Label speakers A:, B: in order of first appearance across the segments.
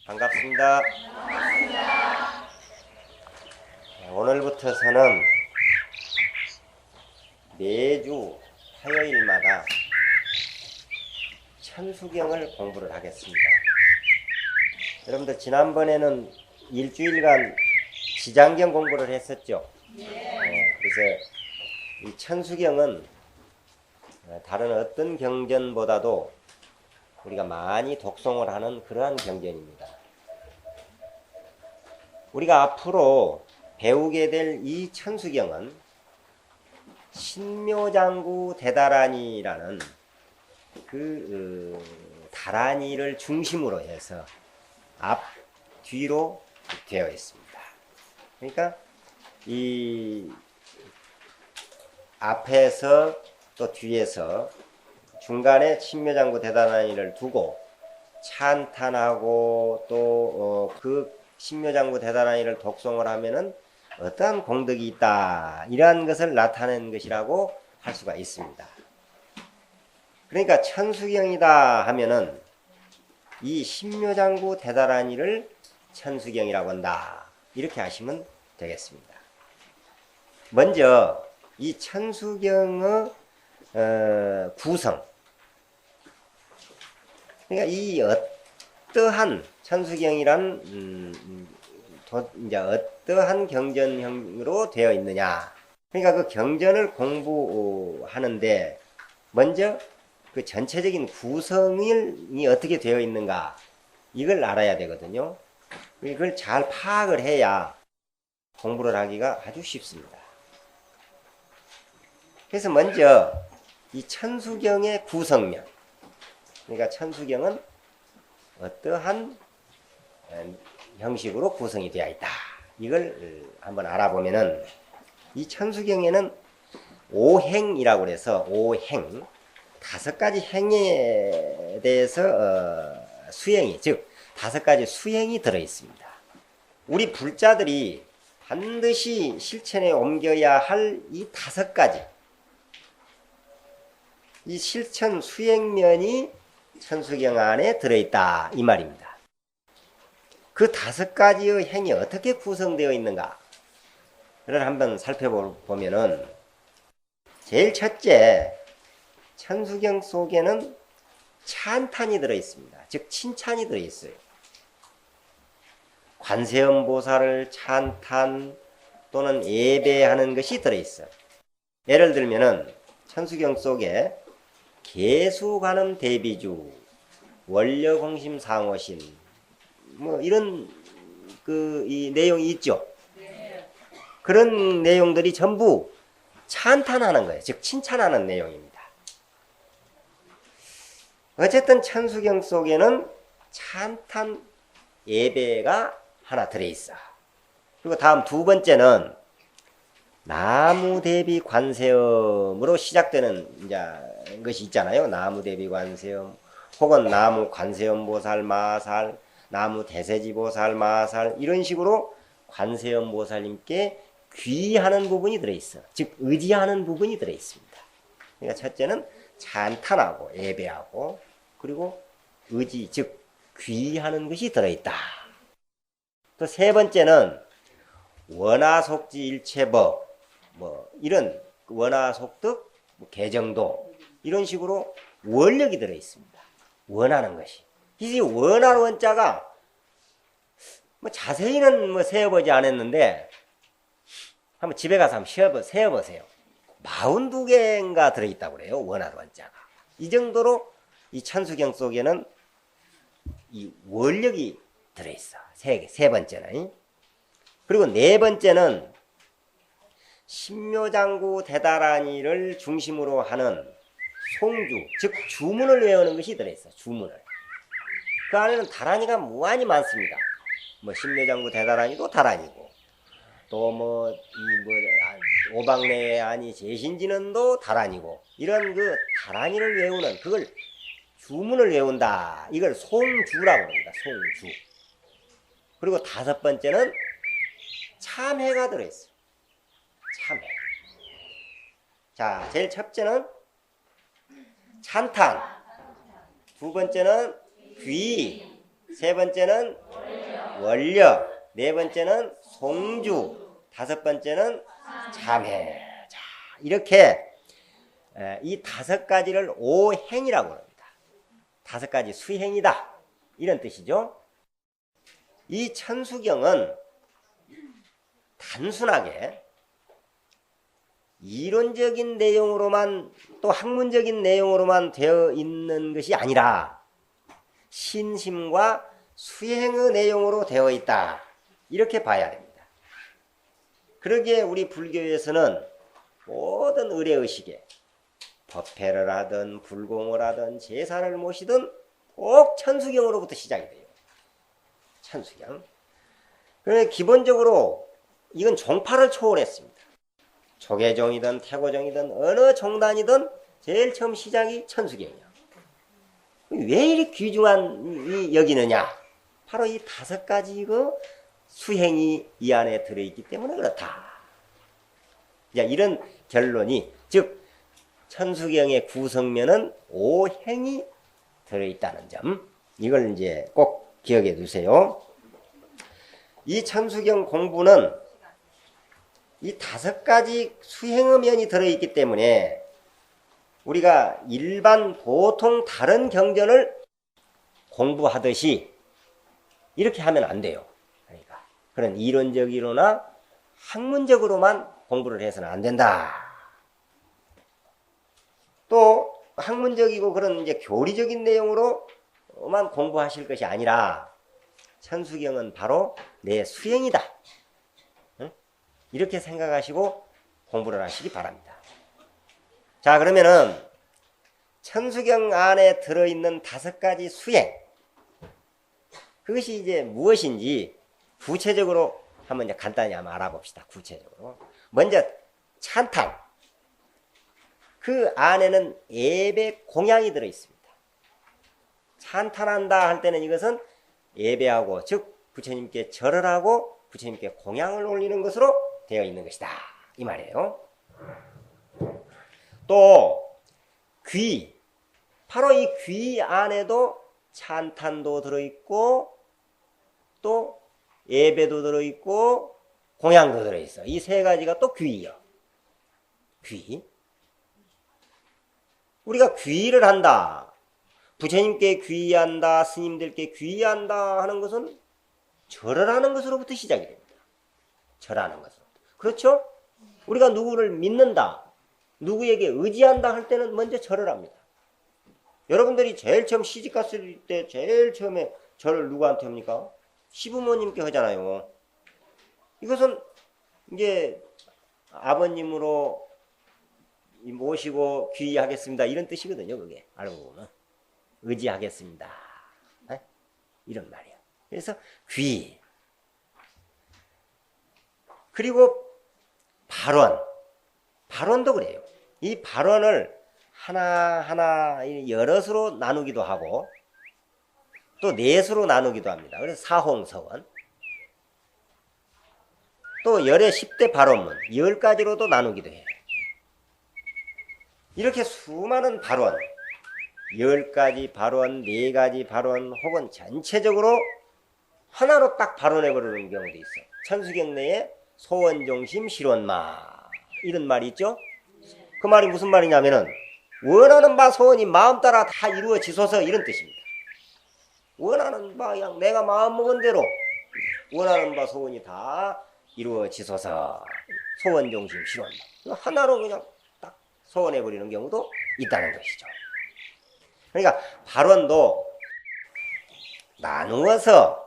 A: 반갑습니다. 오늘부터서는 매주 화요일마다 천수경을 공부를 하겠습니다. 여러분들 지난번에는 일주일간 지장경 공부를 했었죠. 그래서 이 천수경은 다른 어떤 경전보다도 우리가 많이 독송을 하는 그러한 경전입니다. 우리가 앞으로 배우게 될 이 천수경은 신묘장구 대다라니라는 다라니를 중심으로 해서 앞, 뒤로 되어 있습니다. 그러니까 이 앞에서 또 뒤에서 중간에 신묘장구 대다라니를 두고 찬탄하고 또 그 신묘장구 대다라니를 독송을 하면은 어떠한 공덕이 있다, 이러한 것을 나타낸 것이라고 할 수가 있습니다. 그러니까 천수경이다 하면은 이 신묘장구 대다라니를 천수경이라고 한다, 이렇게 하시면 되겠습니다. 먼저 이 천수경의 구성, 그러니까 이 어떠한 천수경이란 이제 어떠한 경전형으로 되어 있느냐, 그러니까 그 경전을 공부하는데 먼저 그 전체적인 구성이 어떻게 되어 있는가, 이걸 알아야 되거든요. 이걸 잘 파악을 해야 공부를 하기가 아주 쉽습니다. 그래서 먼저 이 천수경의 구성면, 그러니까 천수경은 어떠한 형식으로 구성이 되어 있다, 이걸 한번 알아보면은 이 천수경에는 오행이라고 해서 오행, 5가지 행에 대해서 수행이, 즉 5가지 수행이 들어 있습니다. 우리 불자들이 반드시 실천에 옮겨야 할 이 5가지, 이 실천 수행면이 천수경 안에 들어있다, 이 말입니다. 그 5가지의 행이 어떻게 구성되어 있는가를 한번 살펴보면은, 제일 첫째, 천수경 속에는 찬탄이 들어있습니다. 즉 칭찬이 들어있어요. 관세음보살을 찬탄 또는 예배하는 것이 들어있어요. 예를 들면은 천수경 속에 계수관음 대비주, 원려공심 상호신, 뭐 이런 이 내용이 있죠. 그런 내용들이 전부 찬탄하는 거예요. 즉 칭찬하는 내용입니다. 어쨌든 천수경 속에는 찬탄 예배가 하나 들어있어. 그리고 다음 2번째는 나무 대비 관세음으로 시작되는 이제 것이 있잖아요. 나무 대비 관세음, 혹은 나무 관세음 보살 마살, 나무 대세지 보살 마살, 이런 식으로 관세음 보살님께 귀하는 부분이 들어있어. 즉 의지하는 부분이 들어있습니다. 그러니까 첫째는 찬탄하고 예배하고, 그리고 의지, 즉 귀하는 것이 들어있다. 또 3번째는 원화속지 일체법, 뭐 이런 원화속득, 개정도, 이런 식으로 원력이 들어있습니다. 원하는 것이. 이 원하는 원자가 뭐 자세히는 세어보지 않았는데 한번 집에 가서 한번 세어보세요. 42개인가 들어있다고 그래요, 원하는 원자가. 이 정도로 이 천수경 속에는 이 원력이 들어있어. 세 번째는. 그리고 4번째는 신묘장구 대다라니를 중심으로 하는 송주, 즉 주문을 외우는 것이 들어있어. 주문을. 그 안에는 다라니가 무한히 많습니다. 뭐 신묘장구 대다라니도 다라니고, 또 오박내에 아니 제신진언도 다라니고, 이런 그 다라니를 외우는, 그걸 주문을 외운다, 이걸 송주라고 합니다. 송주. 그리고 5번째는 참회가 들어있어요. 참회. 자, 제일 첫째는 찬탄, 2번째는 귀, 3번째는 원력, 네 번째는 송주, 다섯 번째는 참회. 자, 이렇게 이 다섯 가지를 오행이라고 합니다. 다섯 가지 수행이다. 이런 뜻이죠. 이 천수경은 단순하게 이론적인 내용으로만 또 학문적인 내용으로만 되어 있는 것이 아니라 신심과 수행의 내용으로 되어 있다. 이렇게 봐야 됩니다. 그러기에 우리 불교에서는 모든 의례의식에 법회를 하든 불공을 하든 제사를 모시든 꼭 천수경으로부터 시작이 돼요. 천수경. 그런데 기본적으로 이건 종파를 초월했습니다. 조계종이든 태고종이든 어느 종단이든 제일 처음 시작이 천수경이야. 왜 이렇게 귀중한 여기느냐? 바로 이 다섯 가지 그 수행이 이 안에 들어있기 때문에 그렇다. 이런 결론이, 즉 천수경의 구성면은 오행이 들어있다는 점, 이걸 이제 꼭 기억해 두세요. 이 천수경 공부는 이 다섯 가지 수행의 면이 들어있기 때문에 우리가 일반 보통 다른 경전을 공부하듯이 이렇게 하면 안 돼요. 그러니까 그런 이론적으로나 학문적으로만 공부를 해서는 안 된다. 또 학문적이고 그런 이제 교리적인 내용으로만 공부하실 것이 아니라 천수경은 바로 내 수행이다. 이렇게 생각하시고 공부를 하시기 바랍니다. 자, 그러면은 천수경 안에 들어있는 다섯 가지 수행, 그것이 이제 무엇인지 구체적으로 한번 이제 간단히 한번 알아봅시다. 구체적으로. 먼저 찬탄. 그 안에는 예배 공양이 들어있습니다. 찬탄한다 할 때는 이것은 예배하고, 즉 부처님께 절을 하고 부처님께 공양을 올리는 것으로 되어 있는 것이다. 이 말이에요. 또 귀. 바로 이 귀 안에도 찬탄도 들어있고 또 예배도 들어있고 공양도 들어있어. 이 세 가지가 또 귀요. 귀. 우리가 귀를 한다. 부처님께 귀의한다. 스님들께 귀의한다 하는 것은 절을 하는 것으로부터 시작이 됩니다. 절하는 것으로. 그렇죠? 우리가 누구를 믿는다. 누구에게 의지한다 할 때는 먼저 절을 합니다. 여러분들이 제일 처음 시집 갔을 때 제일 처음에 절을 누구한테 합니까? 시부모님께 하잖아요. 이것은 이제 아버님으로 모시고 귀의하겠습니다. 이런 뜻이거든요. 그게 알고 보면. 의지하겠습니다. 네? 이런 말이에요. 그래서 귀. 그리고 발언. 발언도 그래요. 이 발언을 하나하나 여럿으로 나누기도 하고 또 넷으로 나누기도 합니다. 그래서 사홍서원. 또 열의 10대 발언문 10가지로도 나누기도 해요. 이렇게 수많은 발언, 10가지 발언, 4가지 발언 혹은 전체적으로 하나로 딱 발언해버리는 경우도 있어요. 천수경 내에 소원종심 실원마 이런 말이 있죠. 그 말이 무슨 말이냐면은 원하는 바 소원이 마음 따라 다 이루어지소서 이런 뜻입니다. 원하는 바 그냥 내가 마음먹은 대로 원하는 바 소원이 다 이루어지소서. 소원종심 실원마 하나로 그냥 딱 소원해버리는 경우도 있다는 것이죠. 그러니까 발언도 나누어서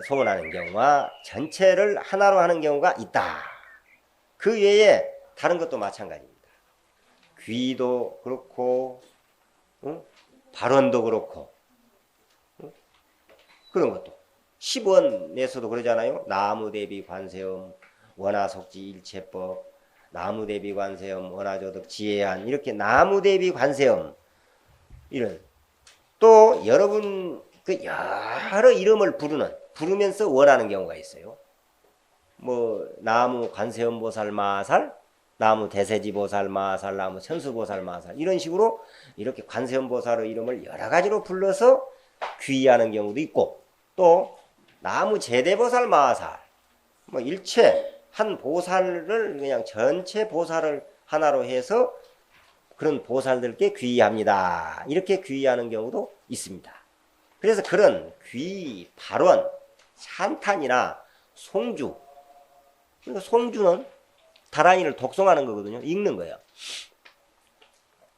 A: 소원하는 경우와 전체를 하나로 하는 경우가 있다. 그 외에 다른 것도 마찬가지입니다. 귀도 그렇고 발언도 그렇고 그런 것도 10원에서도 그러잖아요. 나무대비 관세음 원하속지 일체법 나무대비 관세음 원하조득 지혜한 이렇게 나무대비 관세음 이런 또 여러분 그 여러 이름을 부르면서 원하는 경우가 있어요. 뭐 나무 관세음보살 마살, 나무 대세지보살 마살, 나무 천수보살 마살 이런 식으로 이렇게 관세음보살의 이름을 여러 가지로 불러서 귀의하는 경우도 있고 또 나무 제대보살 마살, 뭐 일체 한 보살을 그냥 전체 보살을 하나로 해서 그런 보살들께 귀의합니다. 이렇게 귀의하는 경우도 있습니다. 그래서 그런 귀의, 발원, 찬탄이나 송주, 그러니까 송주는 다란이를 독송하는 거거든요. 읽는 거예요.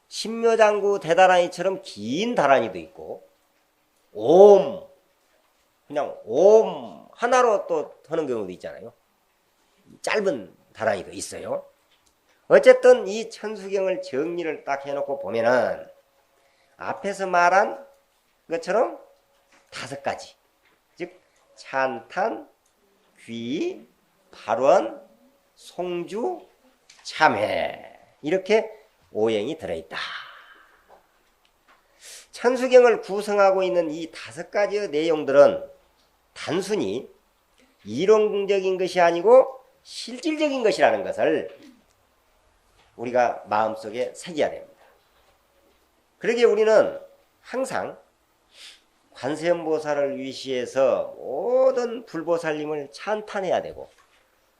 A: 신묘장구 대다란이처럼 긴 다란이도 있고, 옴, 그냥 옴 하나로 또 하는 경우도 있잖아요. 짧은 다란이도 있어요. 어쨌든 이 천수경을 정리를 딱 해놓고 보면은 앞에서 말한 것처럼 5가지, 즉 찬탄, 귀, 발원, 송주, 참회, 이렇게 5행이 들어있다. 천수경을 구성하고 있는 이 5가지의 내용들은 단순히 이론적인 것이 아니고 실질적인 것이라는 것을 우리가 마음속에 새겨야 됩니다. 그러기에 우리는 항상 관세음보살을 위시해서 모든 불보살님을 찬탄해야 되고,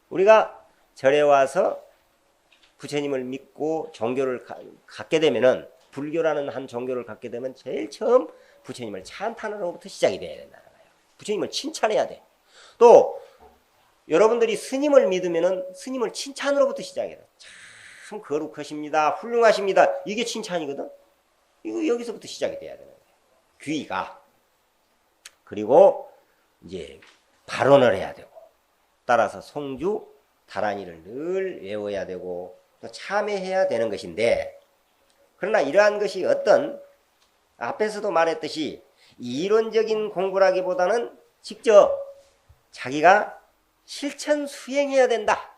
A: 우리가 절에 와서 부처님을 믿고 종교를 갖게 되면은, 불교라는 한 종교를 갖게 되면 제일 처음 부처님을 찬탄으로부터 시작이 돼야 된다는 거예요. 부처님을 칭찬해야 돼. 또 여러분들이 스님을 믿으면은 스님을 칭찬으로부터 시작해야 돼. 참 거룩하십니다, 훌륭하십니다, 이게 칭찬이거든. 이거 여기서부터 시작이 돼야 되는 거예요. 귀가. 그리고 이제 발언을 해야 되고, 따라서 송주, 다란이를 늘 외워야 되고, 또 참회해야 되는 것인데, 그러나 이러한 것이 어떤, 앞에서도 말했듯이 이론적인 공부라기보다는 직접 자기가 실천 수행해야 된다,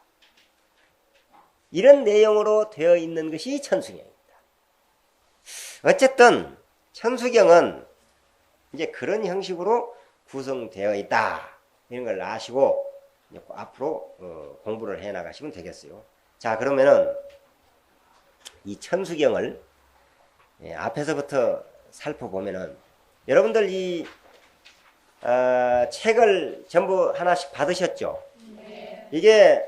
A: 이런 내용으로 되어 있는 것이 천수경입니다. 어쨌든 천수경은 이제 그런 형식으로 구성되어 있다, 이런 걸 아시고 앞으로 공부를 해 나가시면 되겠어요. 자, 그러면은 이 천수경을 앞에서부터 살펴보면은, 여러분들 이 책을 전부 하나씩 받으셨죠? 네. 이게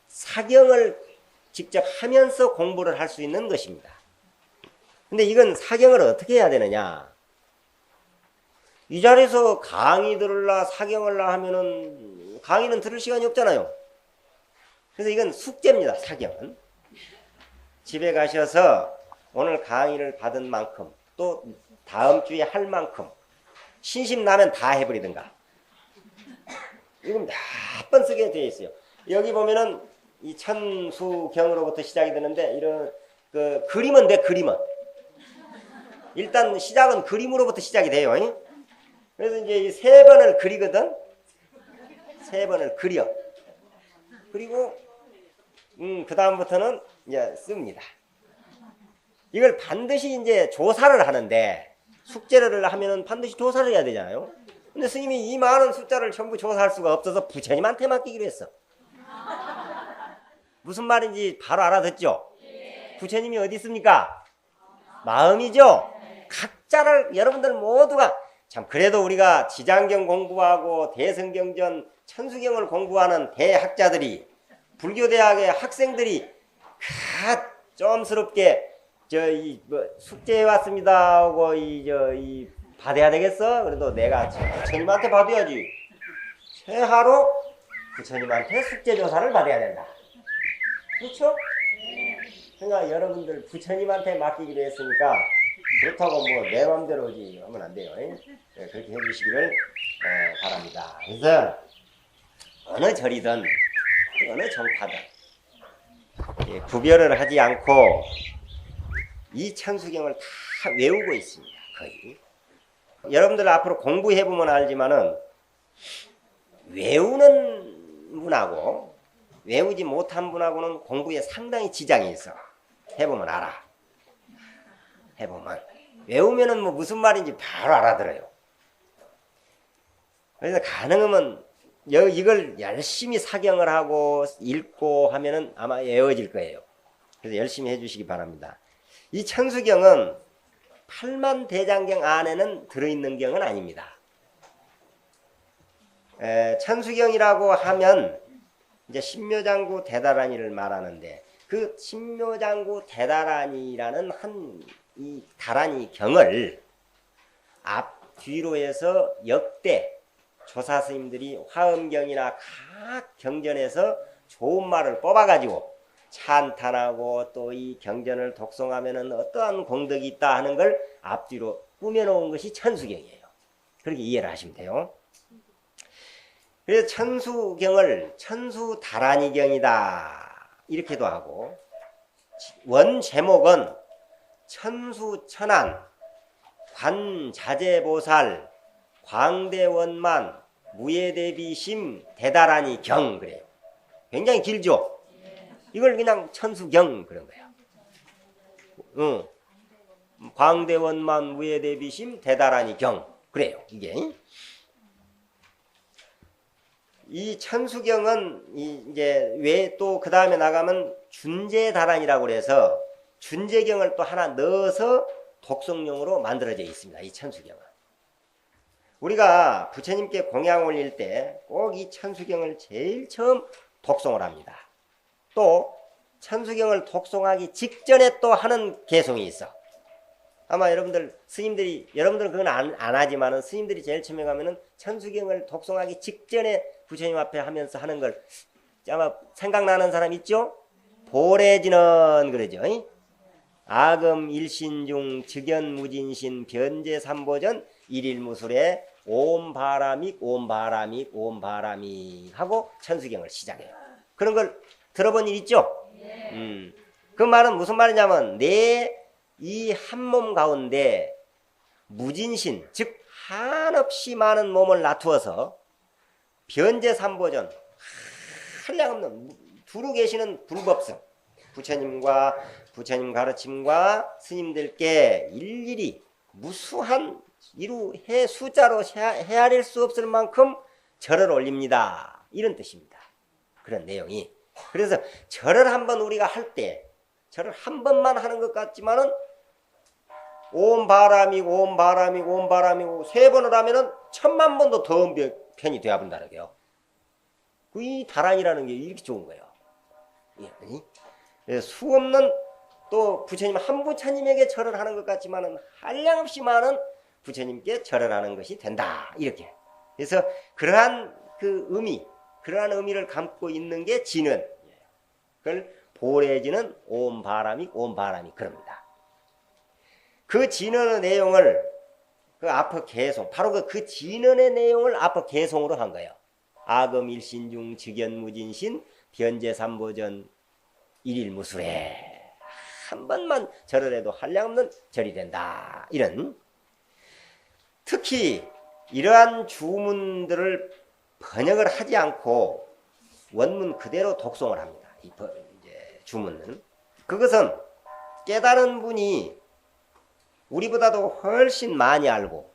A: 사경을 직접 하면서 공부를 할 수 있는 것입니다. 근데 이건 사경을 어떻게 해야 되느냐? 이 자리에서 강의 들으려 사경을 하면은 강의는 들을 시간이 없잖아요. 그래서 이건 숙제입니다. 사경은 집에 가셔서 오늘 강의를 받은 만큼, 또 다음 주에 할 만큼 신심나면 다 해버리든가. 이건 몇 번 쓰게 되어 있어요. 여기 보면은 이 천수경으로부터 시작이 되는데, 이런 그 그림은 돼. 그림은 일단 시작은 그림으로부터 시작이 돼요. 그래서 이제 3번을 그리거든. 3번을 그려. 그리고 그 다음부터는 이제 씁니다. 이걸 반드시 이제 조사를 하는데, 숙제를 하면은 반드시 조사를 해야 되잖아요. 근데 스님이 이 많은 숫자를 전부 조사할 수가 없어서 부처님한테 맡기기로 했어. 무슨 말인지 바로 알아듣죠? 부처님이 어디 있습니까? 마음이죠? 각자를, 여러분들 모두가, 참 그래도 우리가 지장경 공부하고 대성경전, 천수경을 공부하는 대학자들이, 불교대학의 학생들이 다 좀스럽게 숙제해 왔습니다 하고 받아야 되겠어? 그래도 내가 부처님한테 받아야지. 최하로 부처님한테 숙제조사를 받아야 된다. 그렇죠? 그러니까 여러분들 부처님한테 맡기기로 했으니까, 그렇다고 뭐 내 맘대로 하면 안 돼요. 그렇게 해주시기를 바랍니다. 그래서 어느 절이든 어느 정파든 구별을 하지 않고 이 천수경을 다 외우고 있습니다. 거의. 여러분들 앞으로 공부해보면 알지만은, 외우는 분하고 외우지 못한 분하고는 공부에 상당히 지장이 있어. 해보면 알아. 해보면. 외우면은 뭐 무슨 말인지 바로 알아들어요. 그래서 가능하면 이걸 열심히 사경을 하고 읽고 하면은 아마 외워질 거예요. 그래서 열심히 해주시기 바랍니다. 이 천수경은 8만 대장경 안에는 들어있는 경은 아닙니다. 천수경이라고 하면 이제 신묘장구 대다란이를 말하는데 그 신묘장구 대다란이라는 이 다란이 경을 앞 뒤로 해서 역대 조사 스님들이 화엄경이나 각 경전에서 좋은 말을 뽑아가지고 찬탄하고 또 이 경전을 독송하면은 어떠한 공덕이 있다 하는 걸 앞뒤로 꾸며놓은 것이 천수경이에요. 그렇게 이해를 하시면 돼요. 그래서 천수경을 천수다란이경이다 이렇게도 하고 원 제목은 천수천안 관자재보살 광대원만 무예대비심 대다란이경 그래요. 굉장히 길죠. 이걸 그냥 천수경 그런 거예요. 광대원만 무예대비심 대다란이경 그래요. 이게 이 천수경은 이제 왜 또 그 다음에 나가면 준재다란이라고 그래서 준재경을 또 하나 넣어서 독송용으로 만들어져 있습니다. 이 천수경은 우리가 부처님께 공양 올릴 때 꼭 이 천수경을 제일 처음 독송을 합니다. 또 천수경을 독송하기 직전에 또 하는 개송이 있어. 아마 여러분들은 그건 안 하지만은 스님들이 제일 처음에 가면은 천수경을 독송하기 직전에 부처님 앞에 하면서 하는 걸 아마 생각나는 사람 있죠? 보래지는 그러죠. 아금 일신중 즉연무진신 변제삼보전 일일무술에 옴바람익 옴바람익 옴바람익 하고 천수경을 시작해요. 그런 걸 들어본 일 있죠? 그 말은 무슨 말이냐면 내 이 한 몸 가운데 무진신 즉 한없이 많은 몸을 놔두어서 변제삼보전 한량없는 두루 계시는 불법성 부처님과 부처님 가르침과 스님들께 일일이 무수한 이루 숫자로 헤아릴 수 없을 만큼 절을 올립니다. 이런 뜻입니다. 그런 내용이. 그래서 절을 한번 우리가 할 때 절을 한 번만 하는 것 같지만은 온 바람이고 온 바람이고 온 바람이고 세 번을 하면은 1000만 번도 더 편이 되어 본다는 거예요. 이 다란이라는 게 이렇게 좋은 거예요. 수 없는 또 부처님 한 부처님에게 절을 하는 것 같지만은 한량없이 많은 부처님께 절을 하는 것이 된다. 이렇게. 그래서 그러한 그러한 의미를 담고 있는 게 진은. 그걸 보래지는 온 바람이 그럽니다. 그 진언의 내용을 그 앞에 개송, 바로 그 진언의 내용을 앞에 개송으로 한 거예요. 아금 일신중 즉연무진신 변제삼보전 일일무술에 한 번만 절을 해도 한량없는 절이 된다. 이런 특히 이러한 주문들을 번역을 하지 않고 원문 그대로 독송을 합니다. 이제 주문은 그것은 깨달은 분이 우리보다도 훨씬 많이 알고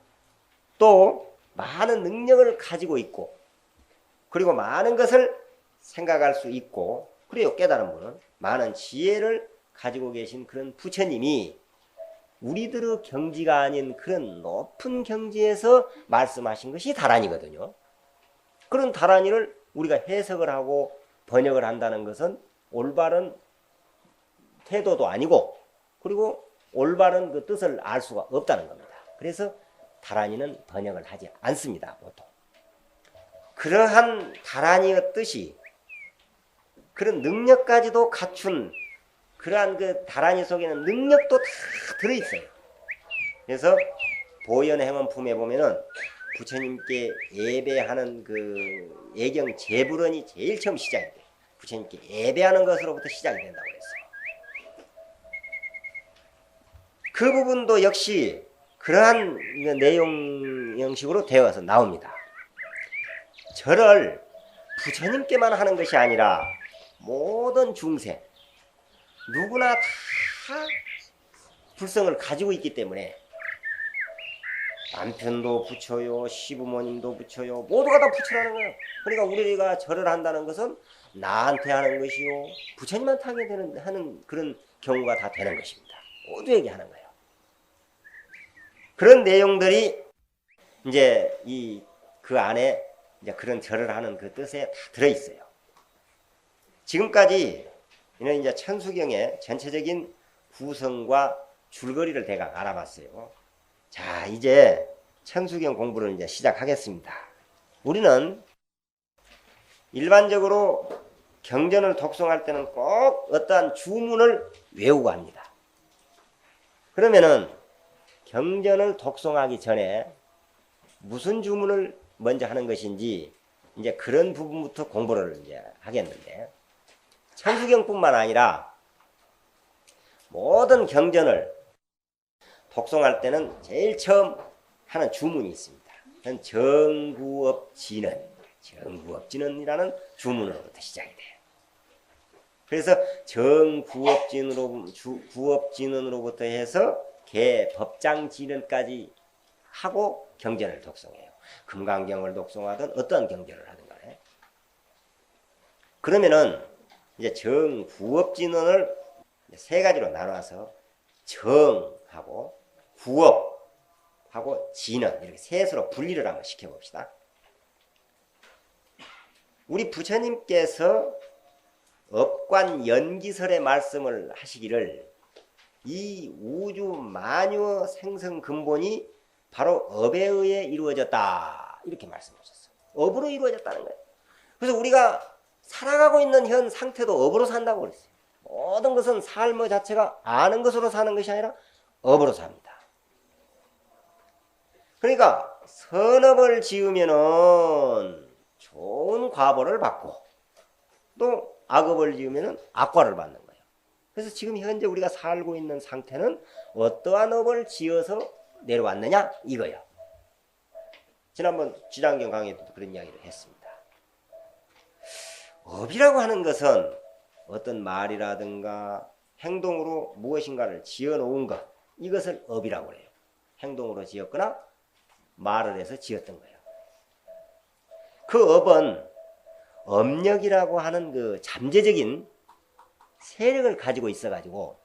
A: 또 많은 능력을 가지고 있고 그리고 많은 것을 생각할 수 있고 그래요. 깨달은 분은 많은 지혜를 가지고 계신 그런 부처님이 우리들의 경지가 아닌 그런 높은 경지에서 말씀하신 것이 다란이거든요. 그런 다란이를 우리가 해석을 하고 번역을 한다는 것은 올바른 태도도 아니고 그리고 올바른 그 뜻을 알 수가 없다는 겁니다. 그래서 다란이는 번역을 하지 않습니다. 보통. 그러한 다란이의 뜻이 그런 능력까지도 갖춘 그러한 그 다란이 속에는 능력도 다 들어있어요. 그래서 보현행원품에 보면은 부처님께 예배하는 그 예경 제불원이 제일 처음 시작이 돼요. 부처님께 예배하는 것으로부터 시작이 된다고 했어요. 그 부분도 역시 그러한 내용 형식으로 되어서 나옵니다. 절을 부처님께만 하는 것이 아니라 모든 중생 누구나 다 불성을 가지고 있기 때문에 남편도 부처요, 시부모님도 부처요, 모두가 다 부처라는 거예요. 그러니까 우리가 절을 한다는 것은 나한테 하는 것이요, 부처님한테 하는 그런 경우가 다 되는 것입니다. 모두에게 하는 거예요. 그런 내용들이 이제 그 안에 이제 그런 절을 하는 그 뜻에 다 들어있어요. 지금까지 이는 이제 천수경의 전체적인 구성과 줄거리를 대강 알아봤어요. 자, 이제 천수경 공부를 이제 시작하겠습니다. 우리는 일반적으로 경전을 독송할 때는 꼭 어떠한 주문을 외우고 합니다. 그러면은 경전을 독송하기 전에 무슨 주문을 먼저 하는 것인지 이제 그런 부분부터 공부를 이제 하겠는데, 천수경뿐만 아니라 모든 경전을 독송할 때는 제일 처음 하는 주문이 있습니다. 그건 정구업진언, 정구업진언이라는 주문으로부터 시작이 돼요. 그래서 구업진언으로부터 해서 개법장진언까지 하고 경전을 독송해요. 금강경을 독송하든 어떤 경전을 하든 간에. 그러면은 이제 정구업진언을 세 가지로 나눠서 정하고 구업하고 진언, 이렇게 셋으로 분리를 한번 시켜봅시다. 우리 부처님께서 업관 연기설의 말씀을 하시기를 이 우주 만유 생성 근본이 바로 업에 의해 이루어졌다, 이렇게 말씀하셨어요. 업으로 이루어졌다는 거예요. 그래서 우리가 살아가고 있는 현 상태도 업으로 산다고 그랬어요. 모든 것은 삶의 자체가 아는 것으로 사는 것이 아니라 업으로 삽니다. 그러니까 선업을 지으면은 좋은 과보를 받고, 또 악업을 지으면은 악과를 받는 거예요. 그래서 지금 현재 우리가 살고 있는 상태는 어떠한 업을 지어서 내려왔느냐, 이거예요. 지난번 지장경 강의에도 그런 이야기를 했습니다. 업이라고 하는 것은 어떤 말이라든가 행동으로 무엇인가를 지어놓은 것, 이것을 업이라고 해요. 행동으로 지었거나 말을 해서 지었던 거예요. 그 업은 업력이라고 하는 그 잠재적인 세력을 가지고 있어가지고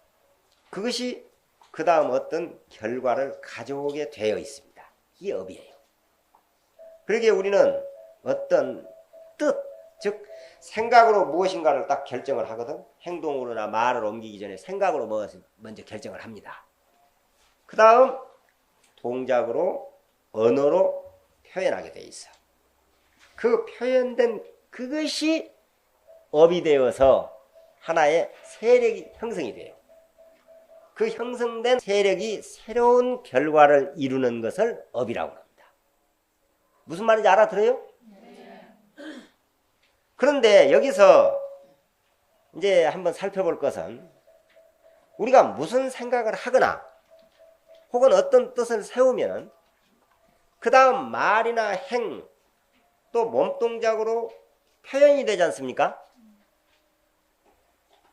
A: 그것이 그 다음 어떤 결과를 가져오게 되어 있습니다. 이게 업이에요. 그러기에 우리는 어떤 뜻, 즉 생각으로 무엇인가를 딱 결정을 하거든. 행동으로나 말을 옮기기 전에 생각으로 먼저 결정을 합니다. 그 다음 동작으로, 언어로 표현하게 돼 있어. 그 표현된 그것이 업이 되어서 하나의 세력이 형성이 돼요. 그 형성된 세력이 새로운 결과를 이루는 것을 업이라고 합니다. 무슨 말인지 알아들어요? 그런데 여기서 이제 한번 살펴볼 것은, 우리가 무슨 생각을 하거나 혹은 어떤 뜻을 세우면 그 다음 말이나 행, 또 몸동작으로 표현이 되지 않습니까?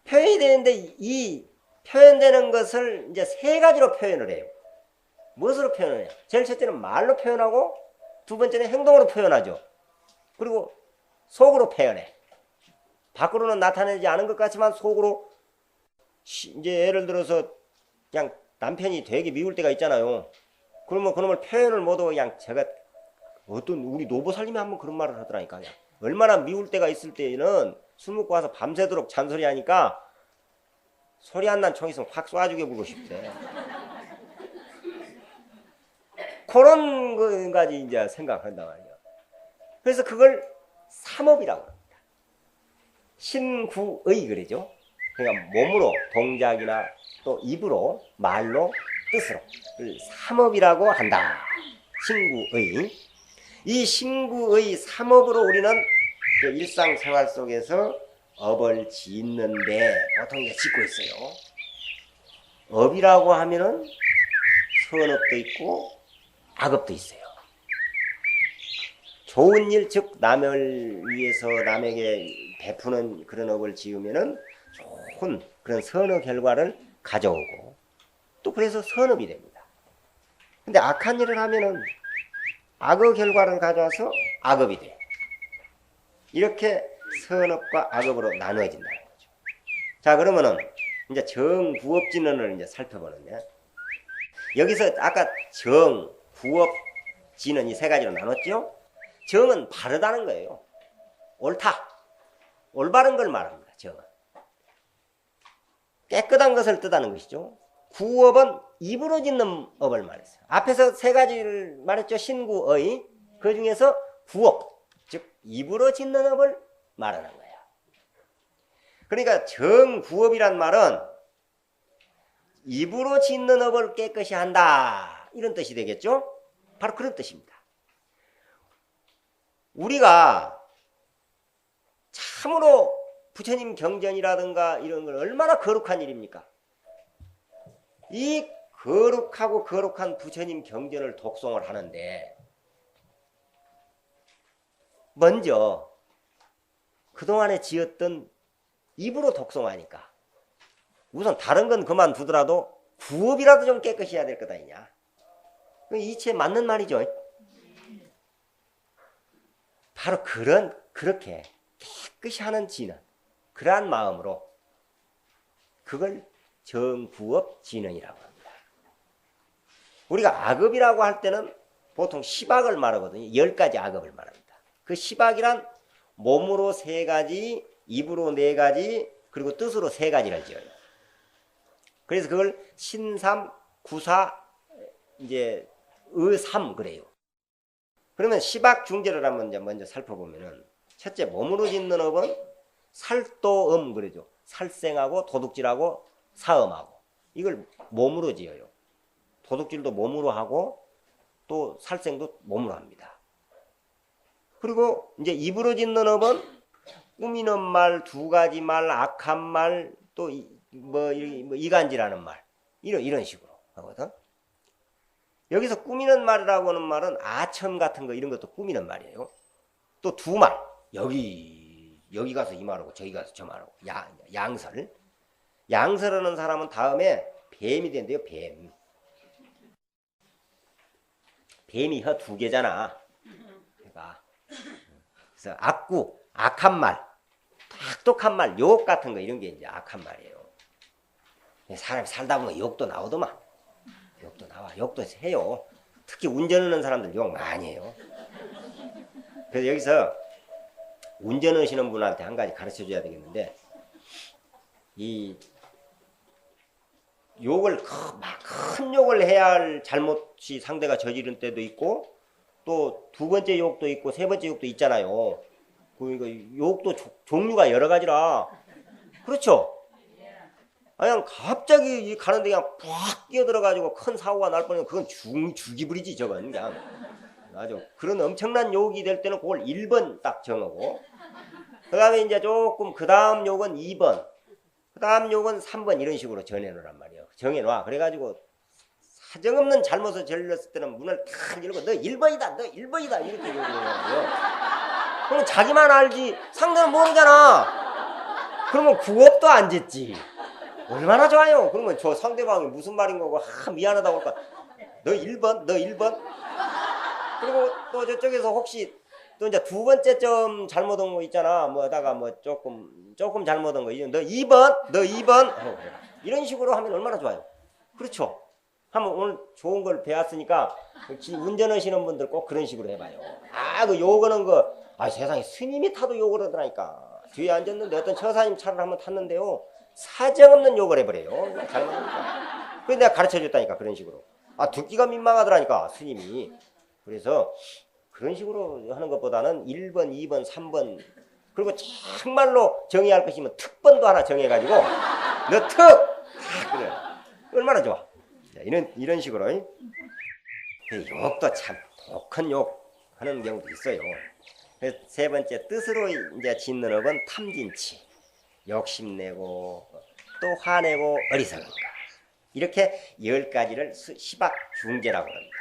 A: 표현이 되는데 이 표현되는 것을 이제 세 가지로 표현을 해요. 무엇으로 표현을 해요? 제일 첫째는 말로 표현하고, 두 번째는 행동으로 표현하죠. 그리고 속으로 표현해. 밖으로는 나타내지 않은 것 같지만 속으로, 이제 예를 들어서 그냥 남편이 되게 미울 때가 있잖아요. 그러면 그놈을 표현을 못하고 그냥 제가 어떤 우리 노보살님이 한번 그런 말을 하더라니까. 그냥 얼마나 미울 때가 있을 때는 술 먹고 와서 밤새도록 잔소리 하니까 소리 안 난 총 있으면 확 쏴 죽여보고 싶대. 그런 것까지 이제 생각한단 말이야. 그래서 그걸 삼업이라고 합니다. 신구의 그러죠. 그러니까 몸으로, 동작이나 또 입으로, 말로, 뜻으로 삼업이라고 한다. 신구의. 이 신구의 삼업으로 우리는 그 일상생활 속에서 업을 짓는데 보통 이제 짓고 있어요. 업이라고 하면은 선업도 있고 악업도 있어요. 좋은 일, 즉 남을 위해서 남에게 베푸는 그런 업을 지으면은 좋은 그런 선의 결과를 가져오고, 또 그래서 선업이 됩니다. 근데 악한 일을 하면은 악의 결과를 가져와서 악업이 돼요. 이렇게 선업과 악업으로 나누어진다는 거죠. 자, 그러면은 이제 정구업진언을 이제 살펴보는데, 여기서 아까 정, 구업, 진언 이 세 가지로 나눴죠. 정은 바르다는 거예요. 옳다. 올바른 걸 말합니다. 정은. 깨끗한 것을 뜻하는 것이죠. 구업은 입으로 짓는 업을 말했어요. 앞에서 세 가지를 말했죠. 신구의. 그 중에서 구업, 즉 입으로 짓는 업을 말하는 거예요. 그러니까 정구업이란 말은 입으로 짓는 업을 깨끗이 한다, 이런 뜻이 되겠죠. 바로 그런 뜻입니다. 우리가 참으로 부처님 경전이라든가 이런 걸 얼마나 거룩한 일입니까? 이 거룩하고 거룩한 부처님 경전을 독송을 하는데 먼저 그동안에 지었던 입으로 독송하니까 우선 다른 건 그만두더라도 구업이라도 좀 깨끗이 해야 될 것 아니냐. 이치에 맞는 말이죠. 바로 그렇게 깨끗이 하는 진언, 그러한 마음으로 그걸 정구업 진언이라고 합니다. 우리가 악업이라고 할 때는 보통 시박을 말하거든요. 10가지 악업을 말합니다. 그 시박이란 몸으로 3가지, 입으로 4가지, 그리고 뜻으로 3가지를 지어요. 그래서 그걸 신삼, 구사, 이제 의삼 그래요. 그러면 시박 중제를 한번 먼저 살펴보면은 첫째, 몸으로 짓는 업은 살도음 그러죠. 살생하고 도둑질하고 사음하고, 이걸 몸으로 지어요. 도둑질도 몸으로 하고 또 살생도 몸으로 합니다. 그리고 이제 입으로 짓는 업은 꾸미는 말, 2가지 말, 악한 말, 또 이간질하는 말, 이런 식으로 하거든. 여기서 꾸미는 말이라고 하는 말은 아첨 같은 거 이런 것도 꾸미는 말이에요. 또 2말, 여기 가서 이 말하고 저기 가서 저 말하고, 양설. 양설하는 사람은 다음에 뱀이 된대요. 뱀이 혀 2개잖아. 그러니까 그래서 악구, 악한 말, 똑똑한 말, 욕 같은 거 이런 게 이제 악한 말이에요. 사람이 살다 보면 욕도 나오더만. 욕도 나와. 욕도 해요. 특히 운전하는 사람들 욕 많이 해요. 그래서 여기서 운전하시는 분한테 한 가지 가르쳐 줘야 되겠는데, 이 욕을 큰 욕을 해야 할 잘못이 상대가 저지른 때도 있고, 또 2번째 욕도 있고 3번째 욕도 있잖아요. 그러니까 욕도 종류가 여러 가지라. 그렇죠? 그냥 갑자기 가는데 그냥 팍 끼어들어가지고 큰 사고가 날 뻔하면 그건 죽이부리지. 저건 그냥 아주 그런 엄청난 욕이 될 때는 그걸 1번 딱 정하고, 그 다음에 이제 조금 그 다음 욕은 2번, 그 다음 욕은 3번, 이런 식으로 정해놓으란 말이에요. 정해놔. 그래가지고 사정없는 잘못을 저질렀을 때는 문을 탁 열고 너 1번이다, 너 1번이다, 이렇게 욕을 해요. 그럼 자기만 알지 상대는 모르잖아. 그러면 구업도 안 짓지. 얼마나 좋아요. 그러면 저 상대방이 무슨 말인 거고 미안하다고 할까, 너 1번, 너 1번. 그리고 또 저쪽에서 혹시 또 이제 2번째 점 잘못한 거 있잖아. 뭐다가 뭐 조금 잘못한 거, 너 2번, 너 2번. 이런 식으로 하면 얼마나 좋아요. 그렇죠? 한번 오늘 좋은 걸 배웠으니까 운전하시는 분들 꼭 그런 식으로 해봐요. 그 욕하는 거, 세상에 스님이 타도 욕을 하더라니까. 뒤에 앉았는데 어떤 처사님 차를 한번 탔는데요, 사정없는 욕을 해버려요. 잘못하니까. 그래서 내가 가르쳐줬다니까, 그런 식으로. 듣기가 민망하더라니까, 스님이. 그래서 그런 식으로 하는 것보다는 1번, 2번, 3번, 그리고 정말로 정의할 것이면 특번도 하나 정해가지고 너 특! 그래. 얼마나 좋아. 이런 식으로. 욕도 참 독한 욕 하는 경우도 있어요. 그래서 3번째, 뜻으로 이제 짓는 업은 탐진치, 욕심내고 또 화내고 어리석은가, 이렇게 10가지를 시박 중제라고 합니다.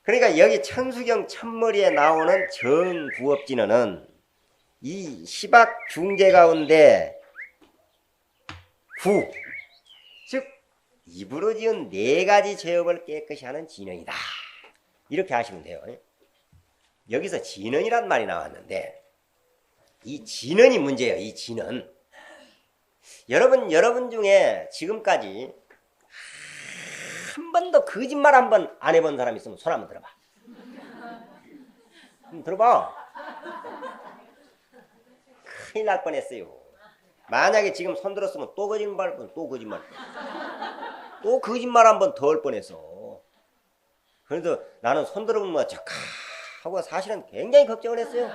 A: 그러니까 여기 천수경 첫머리에 나오는 정구업진언은 이 시박 중제 가운데 구, 즉 입으로 지은 4가지 죄업을 깨끗이 하는 진언이다, 이렇게 하시면 돼요. 여기서 진언이란 말이 나왔는데 이 진언이 문제예요. 이 진언. 여러분 중에 지금까지 한 번도 거짓말 한 번 안 해본 사람 있으면 손 한번 들어봐. 들어봐. 큰일 날 뻔했어요. 만약에 지금 손 들었으면 또 거짓말 뻔, 또 거짓말 뻔. 또 거짓말 한 번 더 할 뻔했어. 그래서 나는 손 들어보면 하고 사실은 굉장히 걱정을 했어요.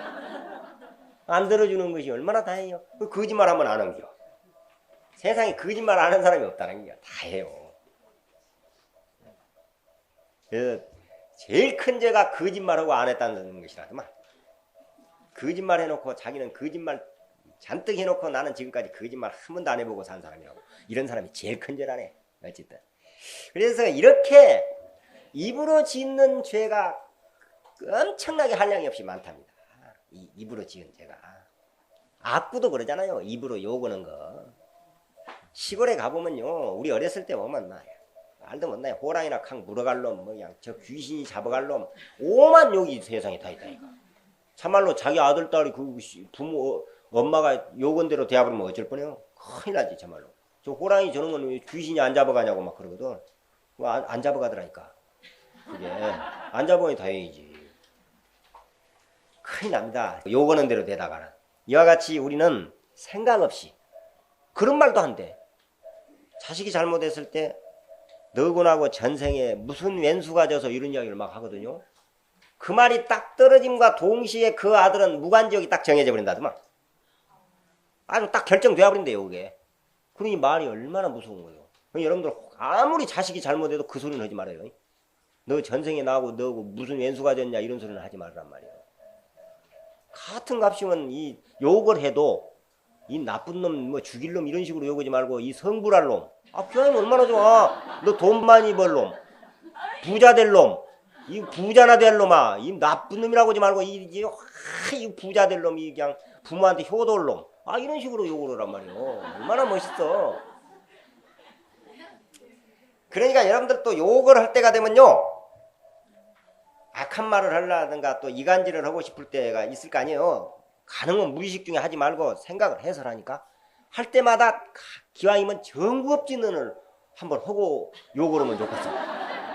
A: 안 들어주는 것이 얼마나 다행이요. 그 거짓말 한번 안 한겨. 세상에 거짓말 안 하는 사람이 없다는 게 다 해요. 그래서 제일 큰 죄가 거짓말하고 안 했다는 것이라더만. 거짓말 해놓고 자기는 거짓말 잔뜩 해놓고 나는 지금까지 거짓말 한 번도 안 해보고 산 사람이라고. 이런 사람이 제일 큰 죄라네. 어쨌든. 그래서 이렇게 입으로 짓는 죄가 엄청나게 한량이 없이 많답니다. 입으로 지은 죄가. 악구도 그러잖아요. 입으로 욕하는 거. 시골에 가보면요. 우리 어렸을 때 보면 말도 못나요. 호랑이나 강 물어갈 놈, 그냥 저 귀신이 잡아갈 놈, 오만 욕이 세상에 다 있다니까. 참말로 자기 아들, 딸이 그 부모, 엄마가 욕한 대로 대하버리면 어쩔 뻔해요. 큰일 나지, 참말로. 저 호랑이 저런 건 왜 귀신이 안 잡아가냐고 막 그러거든. 안 잡아가더라니까. 그게. 안 잡아가니 다행이지. 큰일 납니다. 욕하는 대로 되다가는. 이와 같이 우리는 생각 없이 그런 말도 안 돼. 자식이 잘못했을 때 너구나고 전생에 무슨 왼수가 져서 이런 이야기를 막 하거든요. 그 말이 딱 떨어짐과 동시에 그 아들은 무관지역이 딱 정해져 버린다더만. 아주 딱 결정되어 버린대요, 그게. 그러니 말이 얼마나 무서운 거예요. 여러분들 아무리 자식이 잘못해도 그 소리는 하지 말아요. 너 전생에 나하고 너하고 무슨 왼수가 졌냐 이런 소리는 하지 말란 말이에요. 같은 값이면 이 욕을 해도 이 나쁜 놈, 뭐 죽일 놈 이런 식으로 욕하지 말고 이 성불할 놈. 교양이 얼마나 좋아. 너 돈 많이 벌 놈, 부자 될 놈, 이 부자나 될 놈아, 이 나쁜 놈이라고 하지 말고 이 부자 될 놈이 그냥 부모한테 효도할 놈. 이런 식으로 욕을 하란 말이에요. 얼마나 멋있어. 그러니까 여러분들 또 욕을 할 때가 되면요. 악한 말을 하려든가 또 이간질을 하고 싶을 때가 있을 거 아니에요. 가능한 무의식 중에 하지 말고 생각을 해서 하니까 할 때마다 기왕이면 정구업진언을 한번 하고 욕을 하면 좋겠어.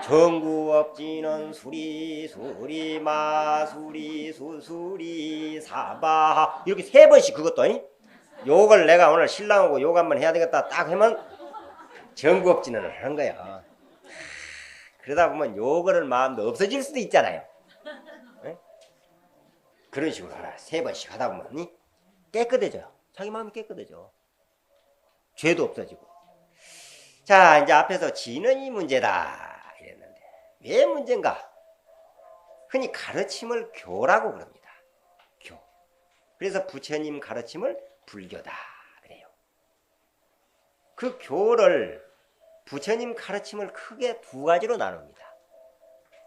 A: 정구업진언 수리 수리 마수리 수수리 사바 이렇게 3번씩 그것도 욕을 내가 오늘 신랑하고 욕 한번 해야 되겠다 딱 하면 정구업진언을 하는 거야. 그러다 보면 욕을 할 마음도 없어질 수도 있잖아요. 네? 그런 식으로 하라. 3번씩 하다 보면 깨끗해져요. 자기 마음이 깨끗해져. 죄도 없어지고. 자, 이제 앞에서 진언이 문제다 이랬는데 왜 문제인가? 흔히 가르침을 교라고 그럽니다. 교. 그래서 부처님 가르침을 불교다 그래요. 그 교를 부처님 가르침을 크게 2가지로 나눕니다.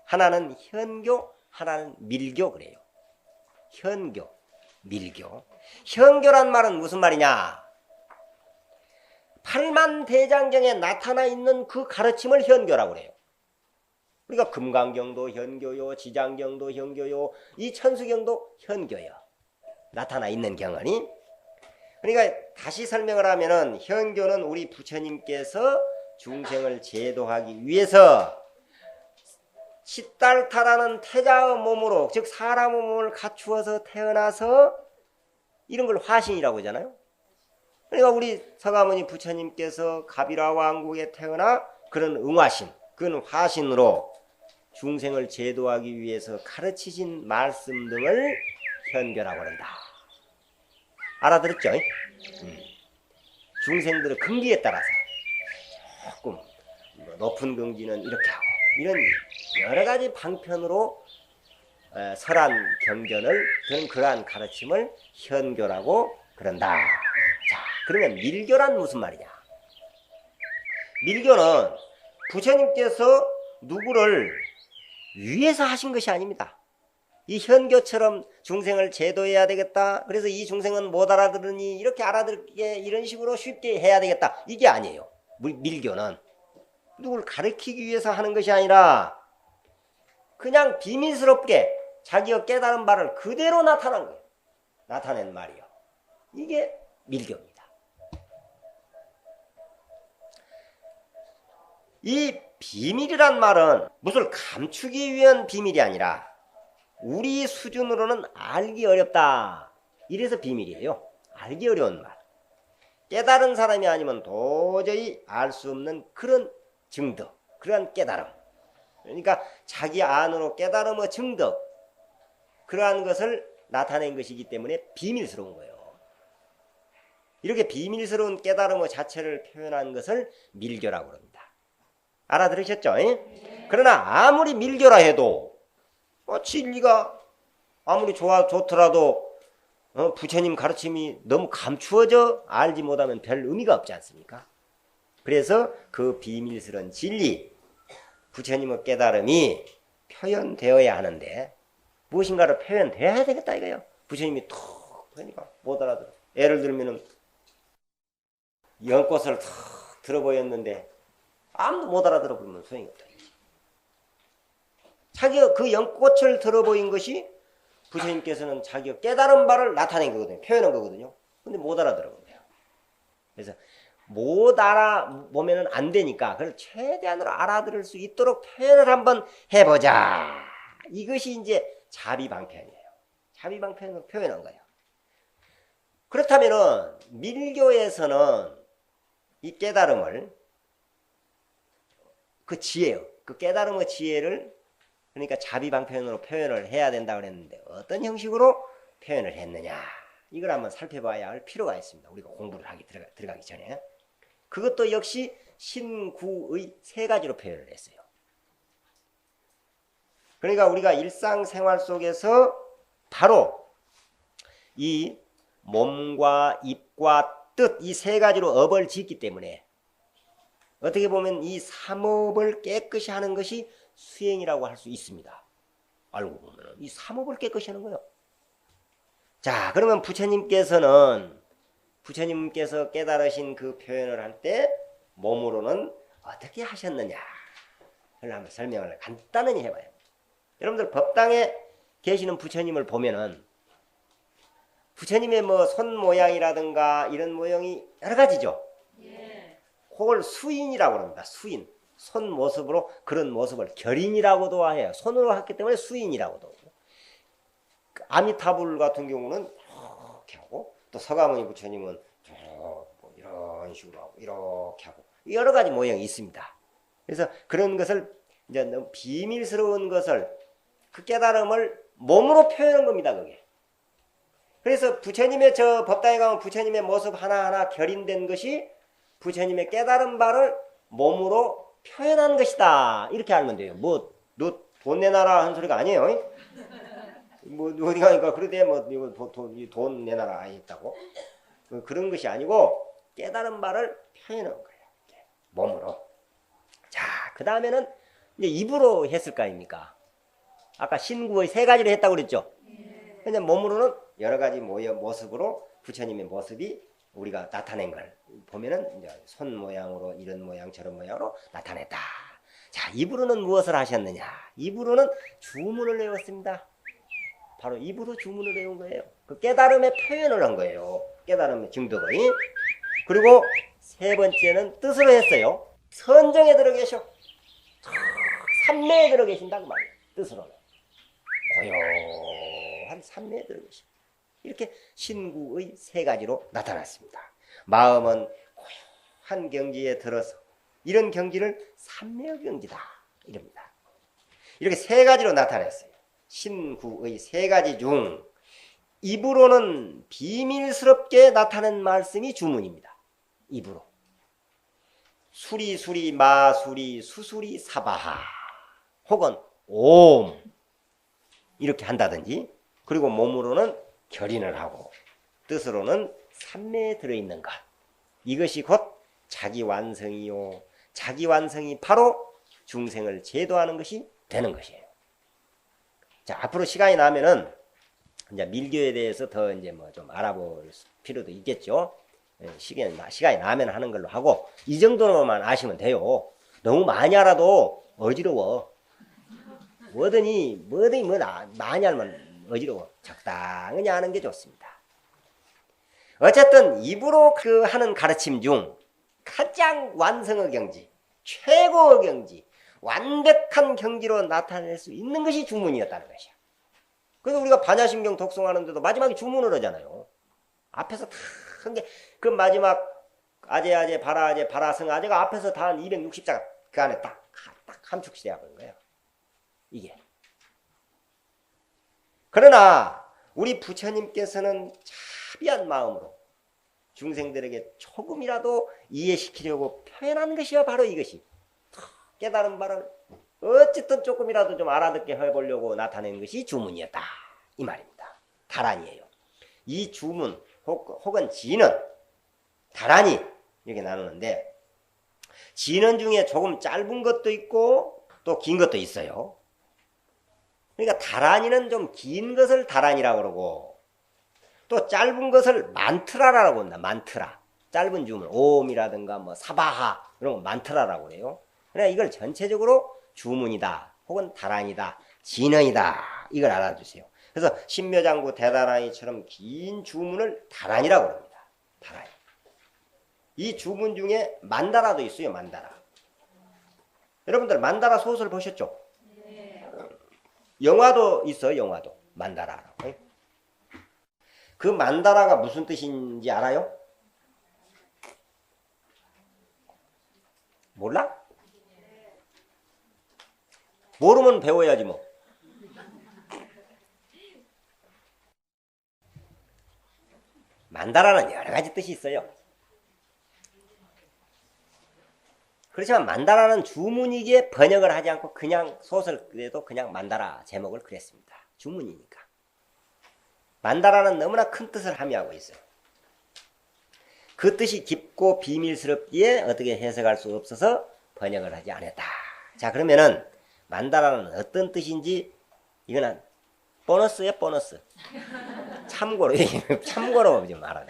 A: 하나는 현교, 하나는 밀교 그래요. 현교, 밀교. 현교란 말은 무슨 말이냐? 팔만대장경에 나타나 있는 그 가르침을 현교라고 그래요. 우리가 금강경도 현교요, 지장경도 현교요, 이 천수경도 현교요. 나타나 있는 경언이. 그러니까 다시 설명을 하면은 현교는 우리 부처님께서 중생을 제도하기 위해서 시달타라는 태자의 몸으로, 즉 사람 몸을 갖추어서 태어나서 이런 걸 화신이라고 하잖아요. 그러니까 우리 서가모니 부처님께서 가비라 왕국에 태어나 그런 응화신, 그런 화신으로 중생을 제도하기 위해서 가르치신 말씀 등을 현교라고 한다. 알아들었죠? 중생들의 근기에 따라서 조금 높은 경지는 이렇게 하고 이런 여러 가지 방편으로 설한 경전을 드는 그러한 가르침을 현교라고 그런다. 자, 그러면 밀교란 무슨 말이냐? 밀교는 부처님께서 누구를 위해서 하신 것이 아닙니다. 이 현교처럼 중생을 제도해야 되겠다. 그래서 이 중생은 못 알아들으니 이렇게 알아듣게 이런 식으로 쉽게 해야 되겠다. 이게 아니에요. 밀교는 누굴 가르치기 위해서 하는 것이 아니라 그냥 비밀스럽게 자기가 깨달은 바를 그대로 나타난 거예요. 나타낸 말이요. 이게 밀교입니다. 이 비밀이란 말은 무엇을 감추기 위한 비밀이 아니라 우리 수준으로는 알기 어렵다. 이래서 비밀이에요. 알기 어려운 말. 깨달은 사람이 아니면 도저히 알 수 없는 그런 증득, 그러한 깨달음. 그러니까 자기 안으로 깨달음의 증득, 그러한 것을 나타낸 것이기 때문에 비밀스러운 거예요. 이렇게 비밀스러운 깨달음의 자체를 표현한 것을 밀교라고 합니다. 알아들으셨죠? 그러나 아무리 밀교라 해도 진리가 아무리 좋더라도 부처님 가르침이 너무 감추어져 알지 못하면 별 의미가 없지 않습니까? 그래서 그 비밀스러운 진리, 부처님의 깨달음이 표현되어야 하는데 무엇인가를 표현돼야 되겠다 이거예요. 부처님이 툭 그러니까 못 알아들어. 예를 들면은 연꽃을 탁 들어보였는데 아무도 못 알아들어 보면 소용이 없다. 자기가 그 연꽃을 들어보인 것이 부처님께서는 자기가 깨달은 바를 나타낸 거거든요. 표현한 거거든요. 근데 못 알아들어 본 거예요. 그래서 못 알아보면 안 되니까 그걸 최대한으로 알아들을 수 있도록 표현을 한번 해보자. 이것이 이제 자비방편이에요. 자비방편으로 표현한 거예요. 그렇다면은 밀교에서는 이 깨달음을 그 지혜요. 그 깨달음의 지혜를 그러니까 자비방편으로 표현을 해야 된다고 그랬는데 어떤 형식으로 표현을 했느냐. 이걸 한번 살펴봐야 할 필요가 있습니다. 우리가 공부를 들어가기 전에. 그것도 역시 신구의 세 가지로 표현을 했어요. 그러니까 우리가 일상생활 속에서 바로 이 몸과 입과 뜻 이 세 가지로 업을 짓기 때문에 어떻게 보면 이 삼업을 깨끗이 하는 것이 수행이라고 할 수 있습니다. 알고 보면 이 삼업을 깨끗이 하는 거예요. 자, 그러면 부처님께서 깨달으신 그 표현을 할 때 몸으로는 어떻게 하셨느냐 그걸 한번 설명을 간단히 해봐요. 여러분들 법당에 계시는 부처님을 보면은 부처님의 뭐 손 모양이라든가 이런 모양이 여러 가지죠. 그걸 수인이라고 합니다. 수인. 손 모습으로 그런 모습을 결인이라고도 해요. 손으로 했기 때문에 수인이라고도 하고. 아미타불 같은 경우는 이렇게 하고 또 서가모니 부처님은 뭐 이런 식으로 하고 이렇게 하고 여러 가지 모양이 있습니다. 그래서 그런 것을 이제 너무 비밀스러운 것을 그 깨달음을 몸으로 표현한 겁니다. 그게. 그래서 부처님의 저 법당에 가면 부처님의 모습 하나하나 결인된 것이 부처님의 깨달은 바를 몸으로 표현하는 것이다. 이렇게 알면 돼요. 뭐 너 돈 내놔라 하는 소리가 아니에요. 뭐 어디 가니까 그러대 뭐 이거 돈 내놔라 했다고 그런 것이 아니고 깨달은 바를 표현하는 거예요. 몸으로. 자, 그 다음에는 이제 입으로 했을 거 아닙니까? 아까 신구의 세 가지로 했다고 그랬죠. 근데 몸으로는 여러 가지 모습으로 부처님의 모습이 우리가 나타낸 걸 보면은 이제 손 모양으로 이런 모양 저런 모양으로 나타냈다. 자, 입으로는 무엇을 하셨느냐? 입으로는 주문을 외웠습니다. 바로 입으로 주문을 외운 거예요. 그 깨달음의 표현을 한 거예요. 깨달음의 증득을. 그리고 세 번째는 뜻으로 했어요. 선정에 들어 계셔. 삼매에 들어 계신다 그 말이에요. 뜻으로는 고요한 삼매에 들어 계셔. 이렇게 신구의 세 가지로 나타났습니다. 마음은 고요한 경지에 들어서 이런 경지를 삼매의 경지다 이럽니다. 이렇게 세 가지로 나타냈어요. 신구의 세 가지 중 입으로는 비밀스럽게 나타낸 말씀이 주문입니다. 입으로 수리수리 마수리 수수리 사바하 혹은 옴 이렇게 한다든지 그리고 몸으로는 결인을 하고 뜻으로는 삼매에 들어있는 것 이것이 곧 자기완성이요. 자기완성이 바로 중생을 제도하는 것이 되는 것이에요. 자, 앞으로 시간이 나면은 이제 밀교에 대해서 더 이제 뭐 좀 알아볼 필요도 있겠죠. 시간이 나면 하는 걸로 하고 이 정도로만 아시면 돼요. 너무 많이 알아도 어지러워. 뭐든지 많이 알면 어지러워. 적당히 아는 게 좋습니다. 어쨌든 입으로 하는 가르침 중 가장 완성의 경지, 최고의 경지, 완벽한 경지로 나타낼 수 있는 것이 주문이었다는 것이야. 그래서 우리가 반야심경 독송하는데도 마지막에 주문을 하잖아요. 앞에서 다 한 게, 그 마지막 아제 바라아제 바라승아제가 앞에서 다 한 260자가 그 안에 딱 함축시되어 버린 거예요. 이게. 그러나 우리 부처님께서는 자비한 마음으로 중생들에게 조금이라도 이해시키려고 표현한 것이야 바로 이것이. 깨달은 바를 어쨌든 조금이라도 좀 알아듣게 해보려고 나타낸 것이 주문이었다. 이 말입니다. 다란이에요. 이 주문 혹은 지는 다란이 이렇게 나누는데, 지는 중에 조금 짧은 것도 있고 또 긴 것도 있어요. 그러니까 다란이는 좀 긴 것을 다란이라고 그러고, 또 짧은 것을 만트라라고 한다. 만트라. 짧은 주문, 오음이라든가 뭐 사바하 이런 거 만트라라고 그래요. 그러니까 이걸 전체적으로 주문이다 혹은 다란이다, 진언이다, 이걸 알아주세요. 그래서 신묘장구 대다란이처럼 긴 주문을 다란이라고 합니다. 다란이. 이 주문 중에 만다라도 있어요. 만다라. 여러분들 만다라 소설 보셨죠? 네. 영화도 있어요. 영화도 만다라라고. 그 만다라가 무슨 뜻인지 알아요? 몰라? 모르면 배워야지 뭐. 만다라는 여러 가지 뜻이 있어요. 그렇지만 만다라는 주문이기에 번역을 하지 않고 그냥 소설 그래도 그냥 만다라 제목을 그랬습니다. 주문이니까. 만다라는 너무나 큰 뜻을 함의하고 있어요. 그 뜻이 깊고 비밀스럽기에 어떻게 해석할 수 없어서 번역을 하지 않았다. 자, 그러면은 만다라는 어떤 뜻인지 이거는 보너스예요, 보너스. 참고로 좀 알아요.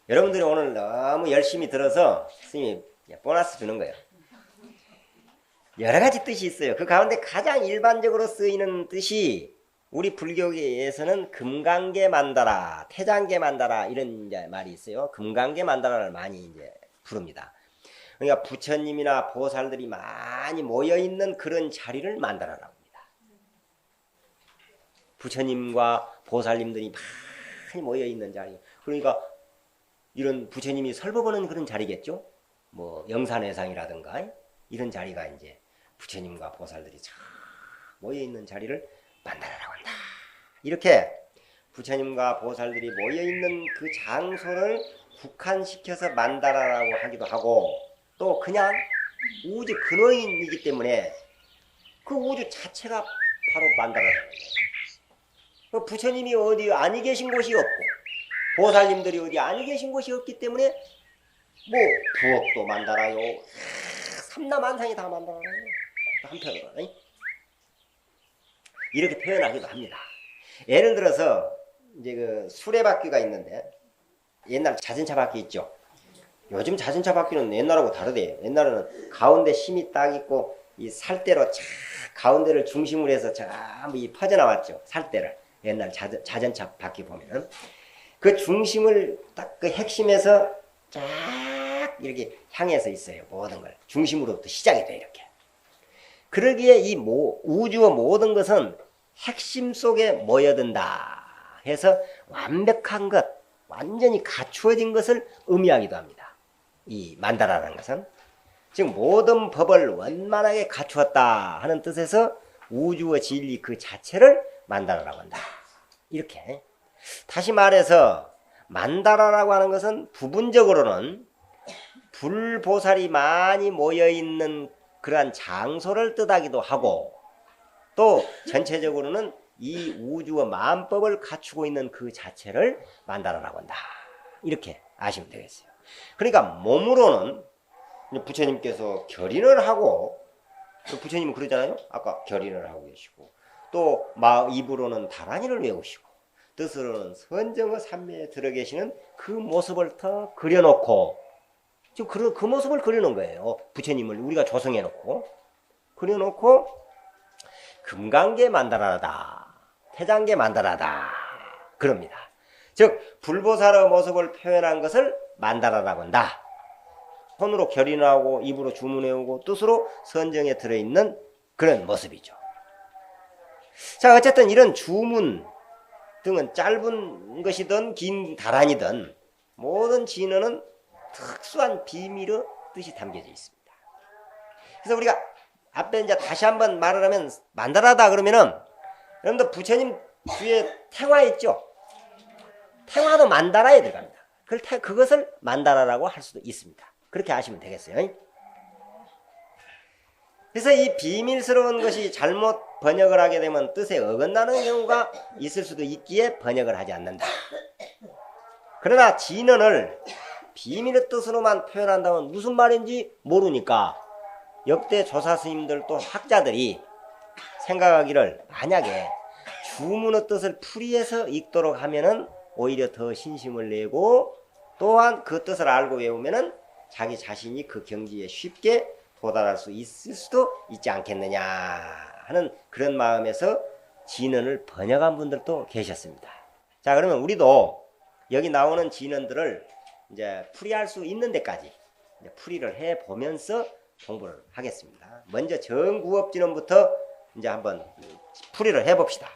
A: 여러분들이 오늘 너무 열심히 들어서 스님이 보너스 주는 거예요. 여러 가지 뜻이 있어요. 그 가운데 가장 일반적으로 쓰이는 뜻이 우리 불교계에서는 금강계 만다라, 태장계 만다라 이런 이제 말이 있어요. 금강계 만다라를 많이 이제 부릅니다. 그러니까 부처님이나 보살들이 많이 모여 있는 그런 자리를 만다라라고 합니다. 부처님과 보살님들이 많이 모여 있는 자리. 그러니까 이런 부처님이 설법하는 그런 자리겠죠. 뭐 영산회상이라든가 이런 자리가 이제 부처님과 보살들이 쫙 모여 있는 자리를 만다라라고 한다. 이렇게 부처님과 보살들이 모여 있는 그 장소를 국한시켜서 만다라라고 하기도 하고, 또 그냥 우주 근원이기 때문에 그 우주 자체가 바로 만다라라고 해요. 부처님이 어디 아니 계신 곳이 없고 보살님들이 어디 아니 계신 곳이 없기 때문에 뭐 부엌도 만다라요, 삼라만상이 다 만다라요. 한편으로 이렇게 표현하기도 합니다. 예를 들어서 이제 그 수레바퀴가 있는데, 옛날 자전차 바퀴 있죠. 요즘 자전차 바퀴는 옛날하고 다르대요. 옛날에는 가운데 힘이 딱 있고 이 살대로 쫙 가운데를 중심으로 해서 전부 퍼져나왔죠. 살대를. 옛날 자전차 바퀴 보면은 그 중심을 딱 그 핵심에서 쫙 이렇게 향해서 있어요. 모든 걸 중심으로부터 시작이 돼 이렇게. 그러기에 이 우주의 모든 것은 핵심 속에 모여든다 해서 완벽한 것, 완전히 갖추어진 것을 의미하기도 합니다. 이 만다라는 것은 즉 모든 법을 원만하게 갖추었다 하는 뜻에서 우주의 진리 그 자체를 만다라라고 한다. 이렇게. 다시 말해서 만다라라고 하는 것은 부분적으로는 불보살이 많이 모여있는 그러한 장소를 뜻하기도 하고, 또 전체적으로는 이 우주의 만법을 갖추고 있는 그 자체를 만다라라고 한다. 이렇게 아시면 되겠어요. 그러니까 몸으로는 부처님께서 결인을 하고, 부처님은 그러잖아요. 아까 결인을 하고 계시고, 또 입으로는 다란이를 외우시고, 뜻으로는 선정의 삼매에 들어 계시는 그 모습을 더 그려놓고, 지금 그 모습을 그려놓은 거예요. 부처님을 우리가 조성해놓고 그려놓고 금강계 만다라다, 태장계 만다라다 그럽니다. 즉 불보살의 모습을 표현한 것을 만다라라고 한다. 손으로 결인하고 입으로 주문해오고 뜻으로 선정에 들어있는 그런 모습이죠. 자, 어쨌든 이런 주문 등은 짧은 것이든 긴 다란이든 모든 진언은 특수한 비밀의 뜻이 담겨져 있습니다. 그래서 우리가 앞에 이제 다시 한번 말을 하면 만다라다 그러면은 여러분들 부처님 뒤에 태화 있죠? 태화도 만다라에 들어갑니다. 그것을 만다라라고 할 수도 있습니다. 그렇게 아시면 되겠어요. 그래서 이 비밀스러운 것이 잘못 번역을 하게 되면 뜻에 어긋나는 경우가 있을 수도 있기에 번역을 하지 않는다. 그러나 진언을 비밀의 뜻으로만 표현한다면 무슨 말인지 모르니까 역대 조사 스님들 또 학자들이 생각하기를 만약에 주문의 뜻을 풀이해서 읽도록 하면은 오히려 더 신심을 내고 또한 그 뜻을 알고 외우면은 자기 자신이 그 경지에 쉽게 도달할 수 있을 수도 있지 않겠느냐 하는 그런 마음에서 진언을 번역한 분들도 계셨습니다. 자, 그러면 우리도 여기 나오는 진언들을 이제 풀이할 수 있는 데까지 이제 풀이를 해 보면서 공부를 하겠습니다. 먼저 정구업 진언부터 이제 한번 풀이를 해 봅시다.